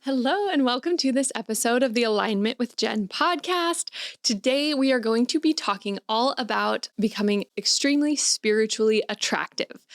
Hello, and welcome to this episode of the Alignment with Jen podcast. Today, we are going to be talking all about becoming extremely spiritually attractive.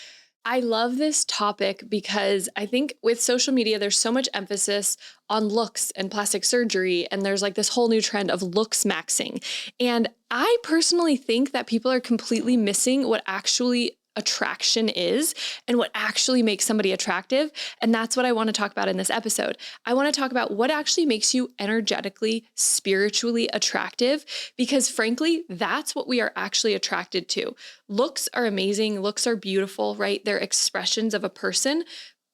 I love this topic because I think with social media, there's so much emphasis on looks and plastic surgery, and there's like this whole new trend of looks maxing. And I personally think that people are completely missing what actually attraction is and what actually makes somebody attractive. And that's what I want to talk about in this episode. I want to talk about what actually makes you energetically, spiritually attractive, because frankly, that's what we are actually attracted to. Looks are amazing. Looks are beautiful, right? They're expressions of a person,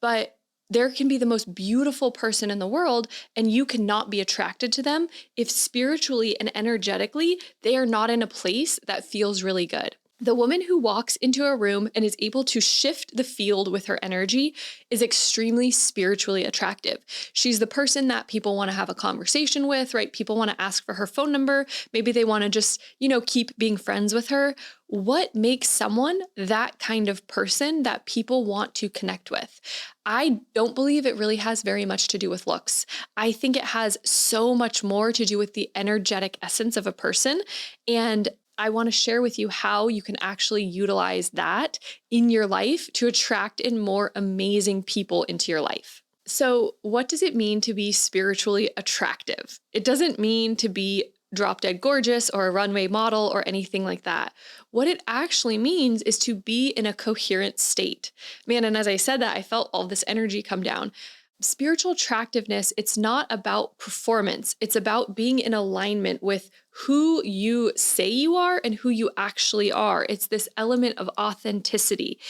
but there can be the most beautiful person in the world, and you cannot be attracted to them if spiritually and energetically, they are not in a place that feels really good. The woman who walks into a room and is able to shift the field with her energy is extremely spiritually attractive. She's the person that people want to have a conversation with, right? People want to ask for her phone number. Maybe they want to just, keep being friends with her. What makes someone that kind of person that people want to connect with? I don't believe it really has very much to do with looks. I think it has so much more to do with the energetic essence of a person. And I want to share with you how you can actually utilize that in your life to attract in more amazing people into your life. So, what does it mean to be spiritually attractive? It doesn't mean to be drop dead gorgeous or a runway model or anything like that. What it actually means is to be in a coherent state. Man, and as I said that, I felt all this energy come down. Spiritual attractiveness, it's not about performance. It's about being in alignment with who you say you are and who you actually are. It's this element of authenticity.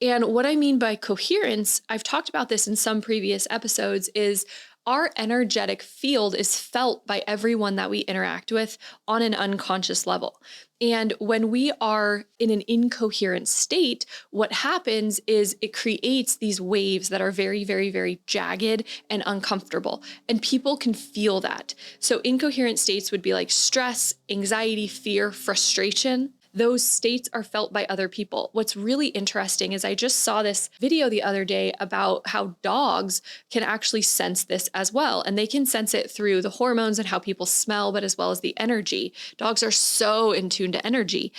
And what I mean by coherence, I've talked about this in some previous episodes, is our energetic field is felt by everyone that we interact with on an unconscious level. And when we are in an incoherent state, what happens is it creates these waves that are very, very, very jagged and uncomfortable. And people can feel that. So incoherent states would be like stress, anxiety, fear, frustration. Those states are felt by other people. What's really interesting is I just saw this video the other day about how dogs can actually sense this as well. And they can sense it through the hormones and how people smell, but as well as the energy. Dogs are so in tune to energy.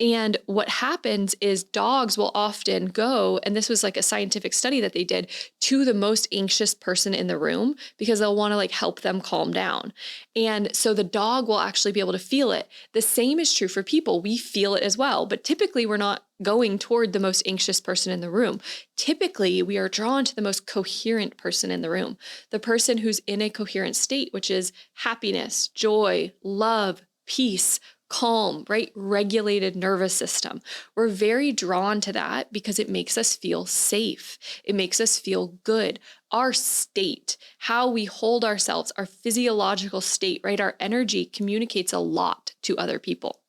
And what happens is dogs will often go, and this was like a scientific study that they did, to the most anxious person in the room because they'll want to help them calm down. And so the dog will actually be able to feel it. The same is true for people. We feel it as well, but typically we're not going toward the most anxious person in the room. Typically, we are drawn to the most coherent person in the room, the person who's in a coherent state, which is happiness, joy, love, peace, calm, right? Regulated nervous system. We're very drawn to that because it makes us feel safe. It makes us feel good. Our state, how we hold ourselves, our physiological state, right? Our energy communicates a lot to other people.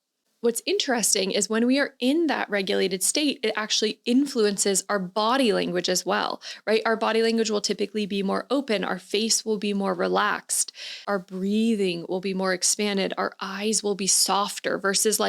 What's interesting is when we are in that regulated state, it actually influences our body language as well, right? Our body language will typically be more open. Our face will be more relaxed. Our breathing will be more expanded. Our eyes will be softer versus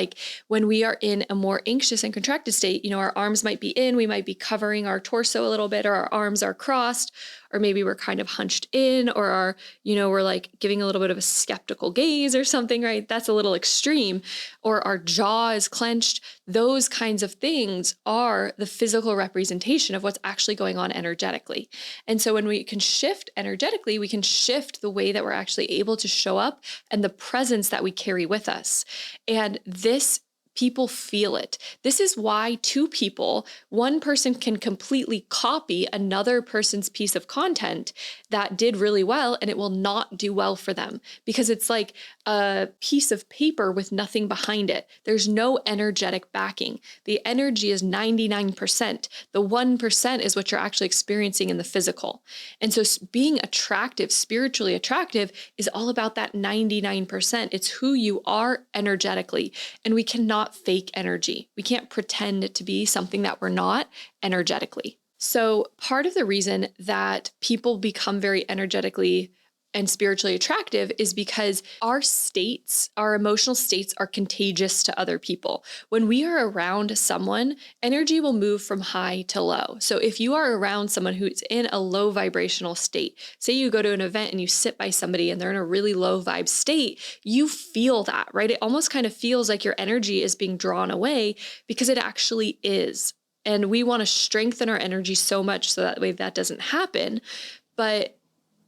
when we are in a more anxious and contracted state, our arms might be in, we might be covering our torso a little bit, or our arms are crossed, or maybe we're kind of hunched in, or we're giving a little bit of a skeptical gaze or something, right? That's a little extreme. Or our jaw is clenched. Those kinds of things are the physical representation of what's actually going on energetically. And so when we can shift energetically, we can shift the way that we're actually able to show up and the presence that we carry with us. And this people feel it. This is why one person can completely copy another person's piece of content that did really well, and it will not do well for them because it's like a piece of paper with nothing behind it. There's no energetic backing. The energy is 99%. The 1% is what you're actually experiencing in the physical. And so being attractive, spiritually attractive, is all about that 99%. It's who you are energetically, and we cannot fake energy. We can't pretend to be something that we're not energetically. So part of the reason that people become very energetically and spiritually attractive is because our states, our emotional states are contagious to other people. When we are around someone, energy will move from high to low. So if you are around someone who's in a low vibrational state, say you go to an event and you sit by somebody and they're in a really low vibe state, you feel that, right? It almost kind of feels like your energy is being drawn away because it actually is. And we want to strengthen our energy so much so that way that doesn't happen. But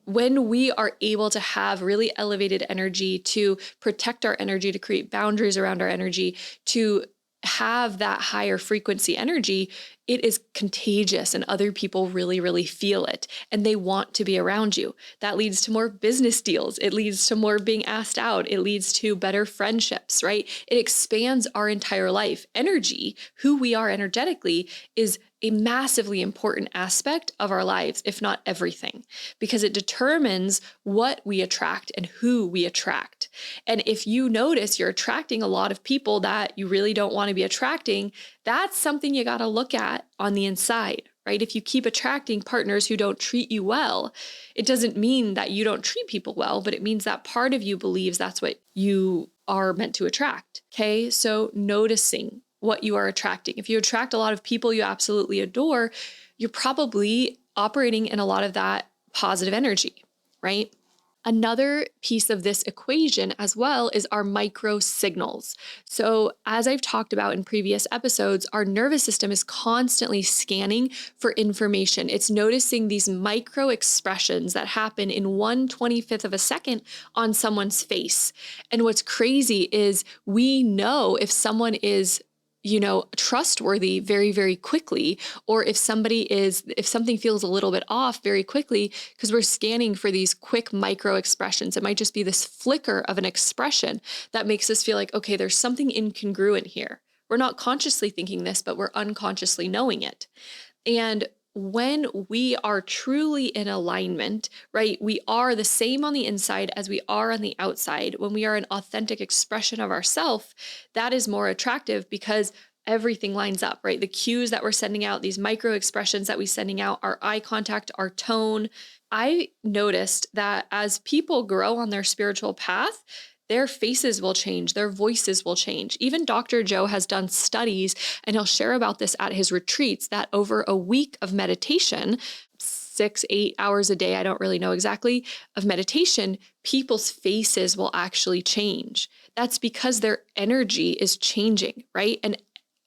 when we are able to have really elevated energy, to protect our energy, to create boundaries around our energy, to have that higher frequency energy, it is contagious and other people really, really feel it and they want to be around you. That leads to more business deals. It leads to more being asked out. It leads to better friendships, right? It expands our entire life. Energy, who we are energetically, is a massively important aspect of our lives, if not everything, because it determines what we attract and who we attract. And if you notice you're attracting a lot of people that you really don't want to be attracting, that's something you got to look at on the inside, right? If you keep attracting partners who don't treat you well, it doesn't mean that you don't treat people well, but it means that part of you believes that's what you are meant to attract. Okay. So noticing what you are attracting. If you attract a lot of people you absolutely adore, you're probably operating in a lot of that positive energy, right? Another piece of this equation as well is our micro signals. So as I've talked about in previous episodes, our nervous system is constantly scanning for information. It's noticing these micro expressions that happen in 1/25th of a second on someone's face. And what's crazy is we know if someone is trustworthy very, very quickly, or if something feels a little bit off very quickly, because we're scanning for these quick micro expressions. It might just be this flicker of an expression that makes us feel like, okay, there's something incongruent here. We're not consciously thinking this, but we're unconsciously knowing it. And when we are truly in alignment, right, we are the same on the inside as we are on the outside. When we are an authentic expression of ourself, that is more attractive because everything lines up, right? The cues that we're sending out, these micro expressions that we're sending out, our eye contact, our tone. I noticed that as people grow on their spiritual path, their faces will change, their voices will change. Even Dr. Joe has done studies, and he'll share about this at his retreats, that over a week of meditation, 6-8 hours a day, I don't really know exactly, of meditation, people's faces will actually change. That's because their energy is changing, right? And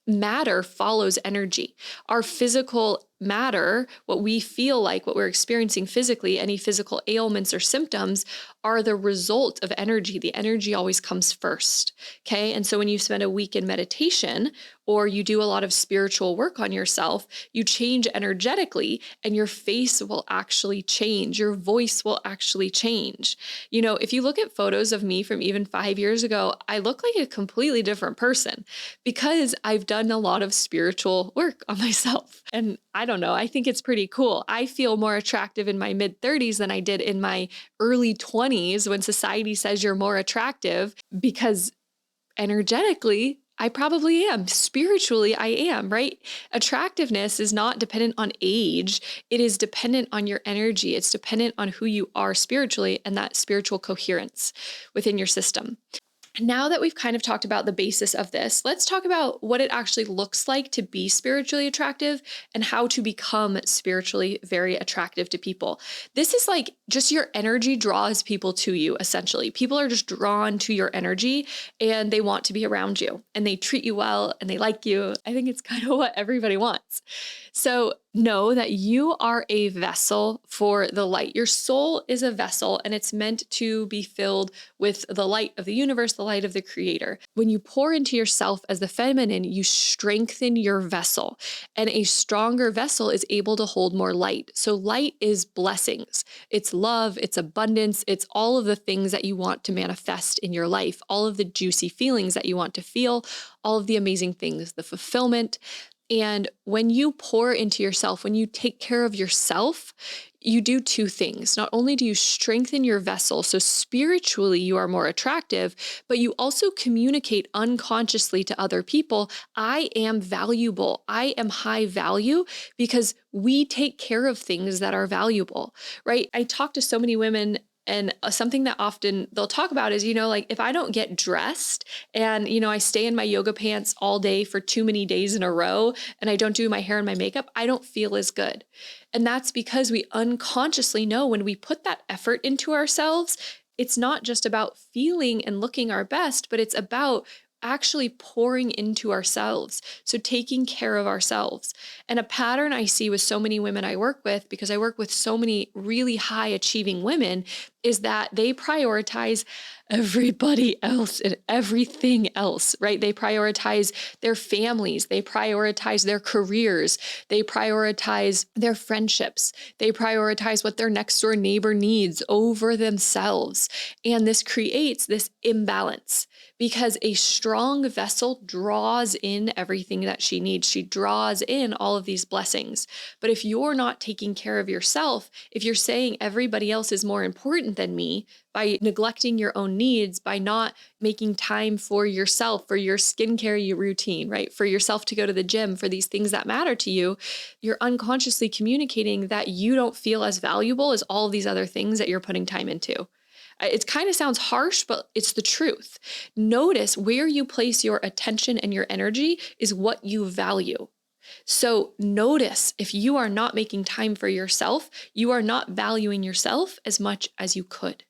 matter follows energy. Our physical matter, what we feel like, what we're experiencing physically, any physical ailments or symptoms are the result of energy. The energy always comes first. Okay. And so when you spend a week in meditation or you do a lot of spiritual work on yourself, you change energetically and your face will actually change. Your voice will actually change. If you look at photos of me from even 5 years ago, I look like a completely different person because I've done a lot of spiritual work on myself. And I don't know, I think it's pretty cool. I feel more attractive in my mid-30s than I did in my early 20s when society says you're more attractive, because energetically, I probably am. Spiritually, I am, right? Attractiveness is not dependent on age. It is dependent on your energy. It's dependent on who you are spiritually and that spiritual coherence within your system. Now that we've kind of talked about the basis of this, let's talk about what it actually looks like to be spiritually attractive and how to become spiritually very attractive to people. This is like just your energy draws people to you, essentially. People are just drawn to your energy and they want to be around you and they treat you well and they like you. I think it's kind of what everybody wants. So know that you are a vessel for the light. Your soul is a vessel and it's meant to be filled with the light of the universe, the light of the creator. When you pour into yourself as the feminine, you strengthen your vessel, and a stronger vessel is able to hold more light. So light is blessings. It's love, it's abundance, it's all of the things that you want to manifest in your life, all of the juicy feelings that you want to feel, all of the amazing things, the fulfillment. And when you pour into yourself, when you take care of yourself, you do two things. Not only do you strengthen your vessel, so spiritually you are more attractive, but you also communicate unconsciously to other people, I am valuable, I am high value, because we take care of things that are valuable, right? I talk to so many women And something that often they'll talk about is, like if I don't get dressed and, I stay in my yoga pants all day for too many days in a row and I don't do my hair and my makeup, I don't feel as good. And that's because we unconsciously know when we put that effort into ourselves, it's not just about feeling and looking our best, but it's about actually pouring into ourselves. So taking care of ourselves. And a pattern I see with so many women I work with, because I work with so many really high achieving women, is that they prioritize everybody else and everything else, right? They prioritize their families, they prioritize their careers, they prioritize their friendships, they prioritize what their next door neighbor needs over themselves. And this creates this imbalance because a strong vessel draws in everything that she needs. She draws in all of these blessings. But if you're not taking care of yourself, if you're saying everybody else is more important than me, by neglecting your own needs, by not making time for yourself, for your skincare routine, right? For yourself to go to the gym, for these things that matter to you, you're unconsciously communicating that you don't feel as valuable as all of these other things that you're putting time into. It kind of sounds harsh, but it's the truth. Notice where you place your attention and your energy is what you value. So notice if you are not making time for yourself, you are not valuing yourself as much as you could.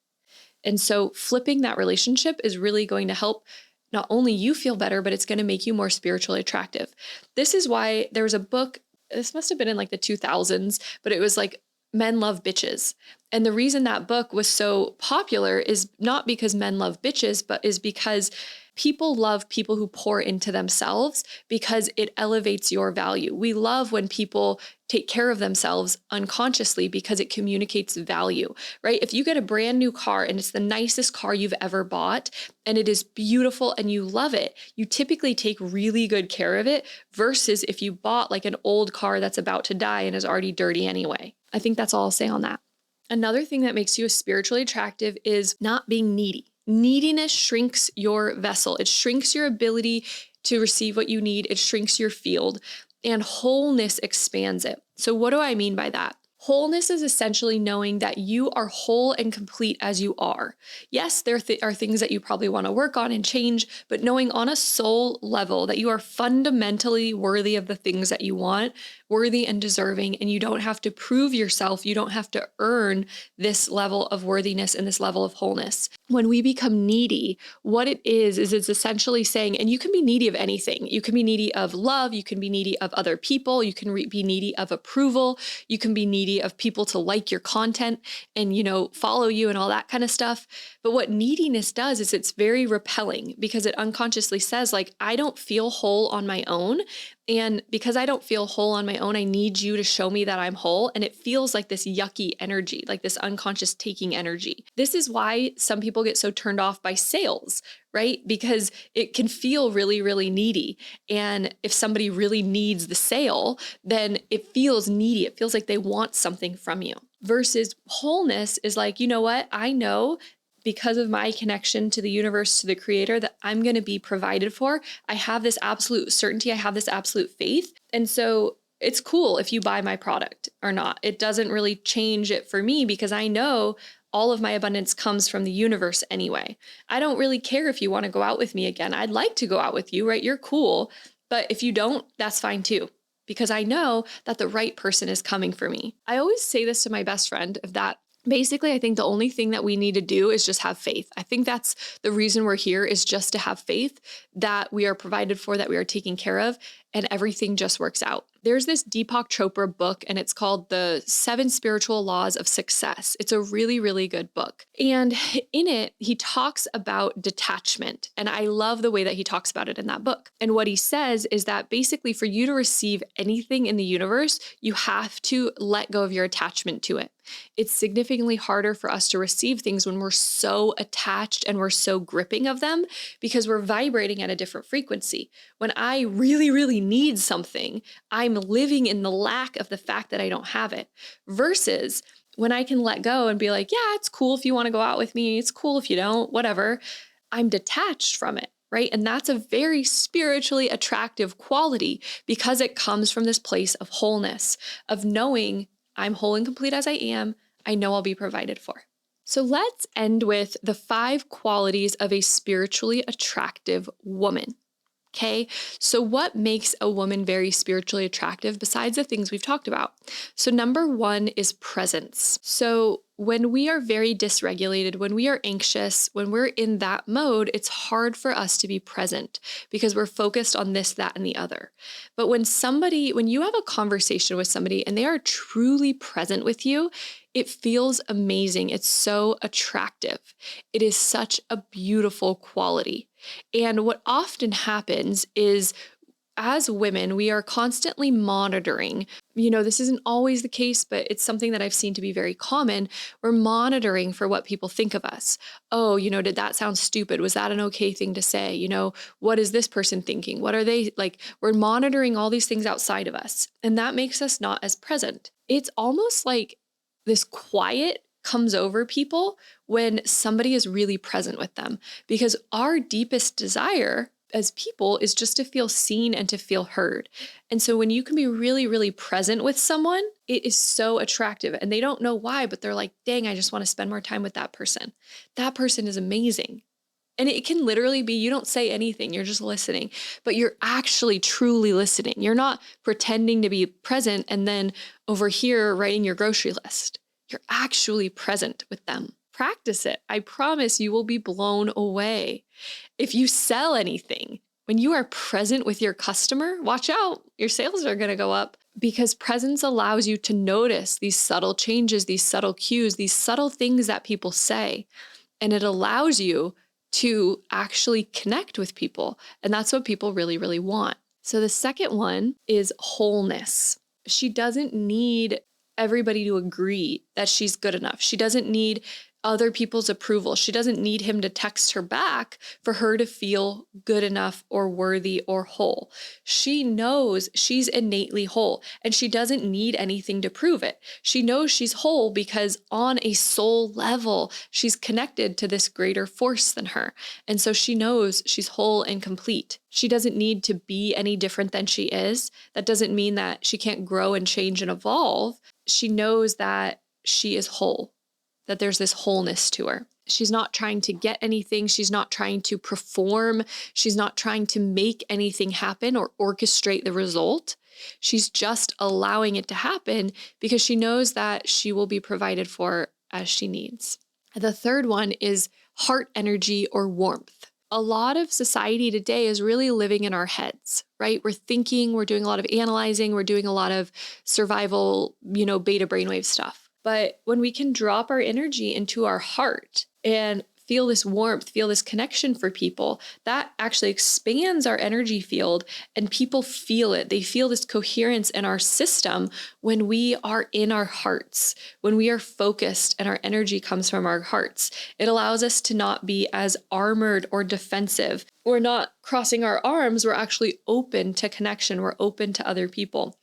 And so flipping that relationship is really going to help not only you feel better, but it's going to make you more spiritually attractive. This is why there was a book, this must have been in like the 2000s, but it was like Men Love Bitches. And the reason that book was so popular is not because men love bitches, but is because people love people who pour into themselves because it elevates your value. We love when people take care of themselves unconsciously because it communicates value, right? If you get a brand new car and it's the nicest car you've ever bought and it is beautiful and you love it, you typically take really good care of it versus if you bought like an old car that's about to die and is already dirty anyway. I think that's all I'll say on that. Another thing that makes you spiritually attractive is not being needy. Neediness shrinks your vessel. It shrinks your ability to receive what you need. It shrinks your field, and wholeness expands it. So what do I mean by that? Wholeness is essentially knowing that you are whole and complete as you are. Yes, there are things that you probably want to work on and change, but knowing on a soul level that you are fundamentally worthy of the things that you want, worthy and deserving, and you don't have to prove yourself. You don't have to earn this level of worthiness and this level of wholeness. When we become needy, what it is it's essentially saying, and you can be needy of anything. You can be needy of love. You can be needy of other people. You can be needy of approval. You can be needy of people to like your content and, follow you and all that kind of stuff. But what neediness does is it's very repelling because it unconsciously says like, I don't feel whole on my own. And because I don't feel whole on my own, I need you to show me that I'm whole. And it feels like this yucky energy, like this unconscious taking energy. This is why some people get so turned off by sales, right? Because it can feel really, really needy. And if somebody really needs the sale, then it feels needy. It feels like they want something from you. Versus wholeness is like, you know what? I know because of my connection to the universe, to the creator, that I'm going to be provided for. I have this absolute certainty. I have this absolute faith. And so it's cool if you buy my product or not. It doesn't really change it for me because I know all of my abundance comes from the universe anyway. I don't really care if you want to go out with me again. I'd like to go out with you, right? You're cool. But if you don't, that's fine too, because I know that the right person is coming for me. I always say this to my best friend of that. Basically, I think the only thing that we need to do is just have faith. I think that's the reason we're here, is just to have faith that we are provided for, that we are taken care of, and everything just works out. There's this Deepak Chopra book, and it's called The 7 Spiritual Laws of Success. It's a really, really good book. And in it, he talks about detachment. And I love the way that he talks about it in that book. And what he says is that basically for you to receive anything in the universe, you have to let go of your attachment to it. It's significantly harder for us to receive things when we're so attached and we're so gripping of them because we're vibrating at a different frequency. When I really, really need something, I'm living in the lack of the fact that I don't have it, versus when I can let go and be like, yeah, it's cool if you want to go out with me. It's cool if you don't, whatever. I'm detached from it. Right. And that's a very spiritually attractive quality because it comes from this place of wholeness, of knowing I'm whole and complete as I am. I know I'll be provided for. So let's end with the 5 qualities of a spiritually attractive woman. Okay, so what makes a woman very spiritually attractive besides the things we've talked about? So number 1 is presence. So when we are very dysregulated, when we are anxious, when we're in that mode, it's hard for us to be present because we're focused on this, that, and the other. But when you have a conversation with somebody and they are truly present with you, it feels amazing. It's so attractive. It is such a beautiful quality. And what often happens is, as women, we are constantly monitoring. This isn't always the case, but it's something that I've seen to be very common. We're monitoring for what people think of us. Oh, did that sound stupid? Was that an okay thing to say? What is this person thinking? What are they like? We're monitoring all these things outside of us, and that makes us not as present. It's almost like this quiet comes over people when somebody is really present with them, because our deepest desire as people is just to feel seen and to feel heard. And so when you can be really, really present with someone, it is so attractive, and they don't know why, but they're like, dang, I just want to spend more time with that person. That person is amazing. And it can literally be, you don't say anything, you're just listening, but you're actually truly listening. You're not pretending to be present and then over here writing your grocery list. You're actually present with them. Practice it. I promise you will be blown away. If you sell anything, when you are present with your customer, watch out, your sales are going to go up, because presence allows you to notice these subtle changes, these subtle cues, these subtle things that people say. And it allows you to actually connect with people. And that's what people really, really want. So the second one is wholeness. She doesn't need everybody to agree that she's good enough. She doesn't need other people's approval. She doesn't need him to text her back for her to feel good enough or worthy or whole. She knows she's innately whole, and she doesn't need anything to prove it. She knows she's whole because on a soul level, she's connected to this greater force than her. And so she knows she's whole and complete. She doesn't need to be any different than she is. That doesn't mean that she can't grow and change and evolve. She knows that she is whole, that there's this wholeness to her. She's not trying to get anything. She's not trying to perform. She's not trying to make anything happen or orchestrate the result. She's just allowing it to happen because she knows that she will be provided for as she needs. The third one is heart energy or warmth. A lot of society today is really living in our heads, right? We're thinking, we're doing a lot of analyzing, we're doing a lot of survival, beta brainwave stuff. But when we can drop our energy into our heart and feel this warmth, feel this connection for people, that actually expands our energy field, and people feel it. They feel this coherence in our system when we are in our hearts, when we are focused and our energy comes from our hearts. It allows us to not be as armored or defensive. We're not crossing our arms. We're actually open to connection. We're open to other people.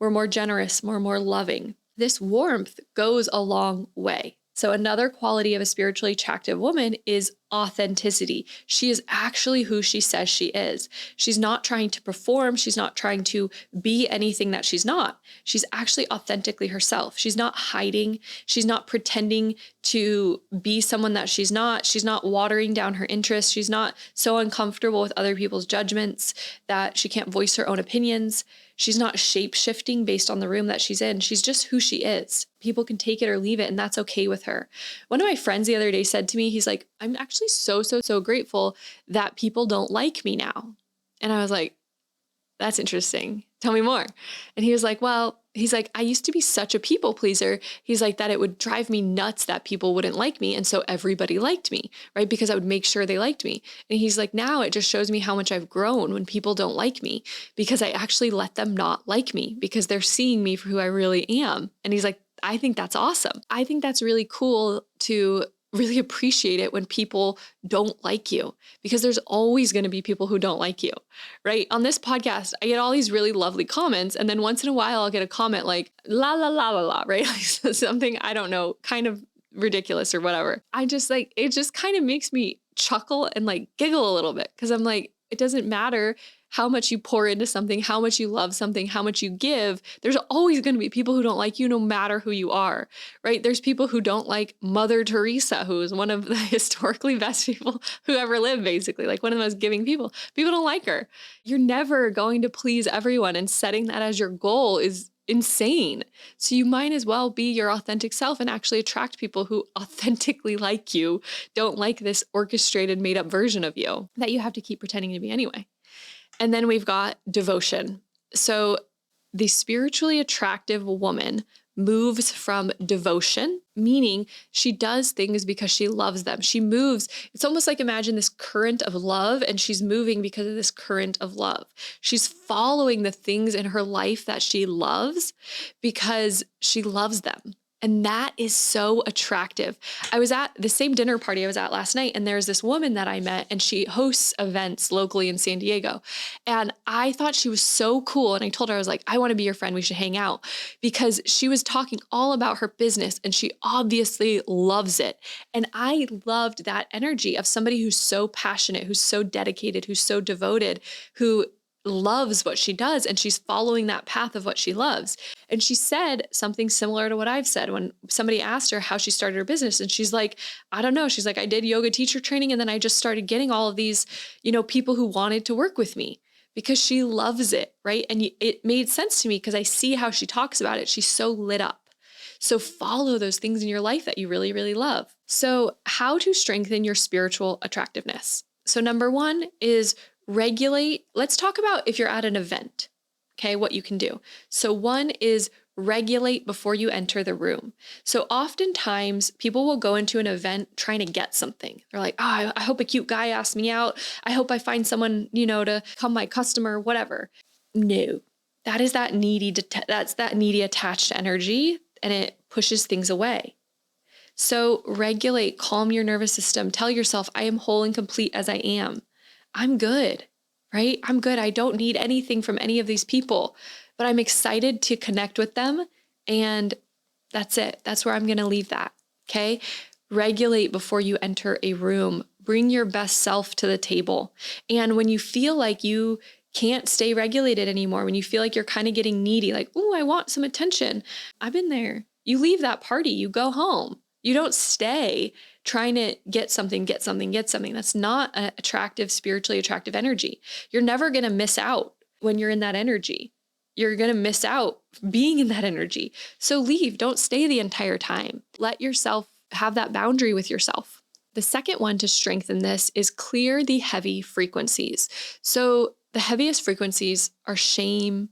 We're more generous, more loving. This warmth goes a long way. So another quality of a spiritually attractive woman is authenticity. She is actually who she says she is. She's not trying to perform. She's not trying to be anything that she's not. She's actually authentically herself. She's not hiding. She's not pretending to be someone that she's not. She's not watering down her interests. She's not so uncomfortable with other people's judgments that she can't voice her own opinions. She's not shape-shifting based on the room that she's in. She's just who she is. People can take it or leave it, and that's okay with her. One of my friends the other day said to me, he's like, I'm actually so grateful that people don't like me now. And I was like, that's interesting. Tell me more. And he was like, well, he's like, I used to be such a people pleaser. He's like, that it would drive me nuts that people wouldn't like me. And so everybody liked me, right? Because I would make sure they liked me. And he's like, now it just shows me how much I've grown when people don't like me, because I actually let them not like me because they're seeing me for who I really am. And he's like, I think that's awesome. I think that's really cool to really appreciate it when people don't like you, because there's always going to be people who don't like you, right? On this podcast, I get all these really lovely comments. And then once in a while, I'll get a comment like, la, la, la, la, la, right? Like something, I don't know, kind of ridiculous or whatever. I just like, it just kind of makes me chuckle and like giggle a little bit, because I'm like, it doesn't matter how much you pour into something, how much you love something, how much you give, there's always going to be people who don't like you no matter who you are, right? There's people who don't like Mother Teresa, who is one of the historically best people who ever lived, basically, like one of the most giving people. People don't like her. You're never going to please everyone, and setting that as your goal is insane. So you might as well be your authentic self and actually attract people who authentically like you, don't like this orchestrated, made up version of you that you have to keep pretending to be anyway. And then we've got devotion. So the spiritually attractive woman moves from devotion, meaning she does things because she loves them. She moves. It's almost like, imagine this current of love, and she's moving because of this current of love. She's following the things in her life that she loves because she loves them. And that is so attractive. I was at the same dinner party I was at last night, and there's this woman that I met, and she hosts events locally in San Diego. And I thought she was so cool. And I told her, I was like, I want to be your friend. We should hang out, because she was talking all about her business and she obviously loves it. And I loved that energy of somebody who's so passionate, who's so dedicated, who's so devoted, who loves what she does, and she's following that path of what she loves. And she said something similar to what I've said when somebody asked her how she started her business. And she's like, I don't know. She's like, I did yoga teacher training, and then I just started getting all of these, people who wanted to work with me because she loves it, right? And it made sense to me because I see how she talks about it. She's so lit up. So follow those things in your life that you really, really love. So how to strengthen your spiritual attractiveness. So number one is regulate. Let's talk about if you're at an event, okay, what you can do. So one is regulate before you enter the room. So oftentimes people will go into an event trying to get something. They're like, oh, I hope a cute guy asks me out. I hope I find someone, to become my customer, whatever. No, that's that needy attached energy, and it pushes things away. So regulate, calm your nervous system. Tell yourself, I am whole and complete as I am. I'm good, right? I'm good. I don't need anything from any of these people, but I'm excited to connect with them. And that's it. That's where I'm going to leave that. Okay. Regulate before you enter a room. Bring your best self to the table. And when you feel like you can't stay regulated anymore, when you feel like you're kind of getting needy, like, oh, I want some attention. I've been there. You leave that party, you go home. You don't stay trying to get something. That's not an attractive, spiritually attractive energy. You're never going to miss out when you're in that energy. You're going to miss out being in that energy. So leave. Don't stay the entire time. Let yourself have that boundary with yourself. The second one to strengthen this is clear the heavy frequencies. So the heaviest frequencies are shame,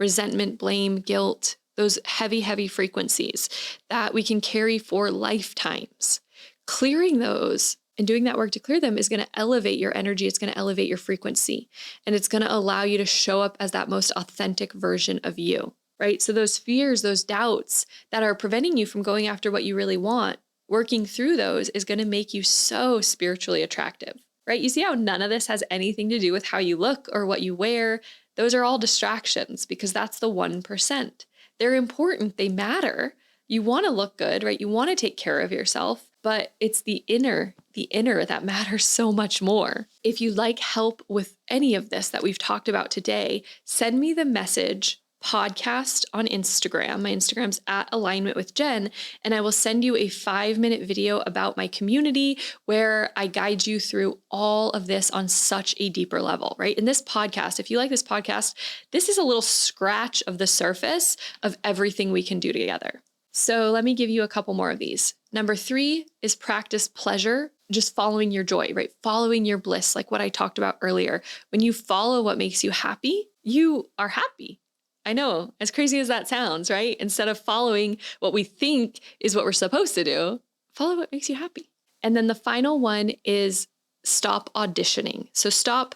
resentment, blame, guilt, those heavy, heavy frequencies that we can carry for lifetimes. Clearing those and doing that work to clear them is going to elevate your energy. It's going to elevate your frequency, and it's going to allow you to show up as that most authentic version of you, right? So those fears, those doubts that are preventing you from going after what you really want, working through those is going to make you so spiritually attractive, right? You see how none of this has anything to do with how you look or what you wear. Those are all distractions, because that's the 1%. They're important. They matter. You want to look good, right? You want to take care of yourself, but it's the inner that matters so much more. If you'd like help with any of this that we've talked about today, send me the message podcast on Instagram. My Instagram's at Alignment with Jen, and I will send you a 5-minute video about my community where I guide you through all of this on such a deeper level, right? In this podcast, if you like this podcast, this is a little scratch of the surface of everything we can do together. So let me give you a couple more of these. Number 3 is practice pleasure, just following your joy, right? Following your bliss, like what I talked about earlier. When you follow what makes you happy, you are happy. I know, as crazy as that sounds, right? Instead of following what we think is what we're supposed to do, follow what makes you happy. And then the final one is stop auditioning. So stop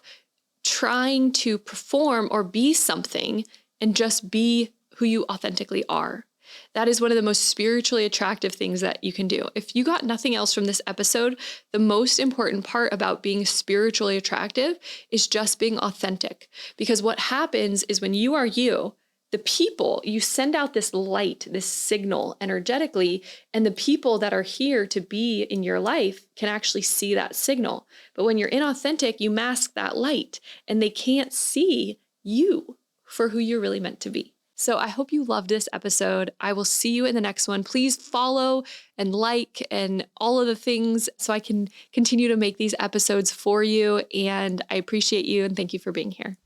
trying to perform or be something and just be who you authentically are. That is one of the most spiritually attractive things that you can do. If you got nothing else from this episode, the most important part about being spiritually attractive is just being authentic. Because what happens is when you are you, the people, you send out this light, this signal energetically, and the people that are here to be in your life can actually see that signal. But when you're inauthentic, you mask that light and they can't see you for who you're really meant to be. So I hope you loved this episode. I will see you in the next one. Please follow and like and all of the things so I can continue to make these episodes for you. And I appreciate you and thank you for being here.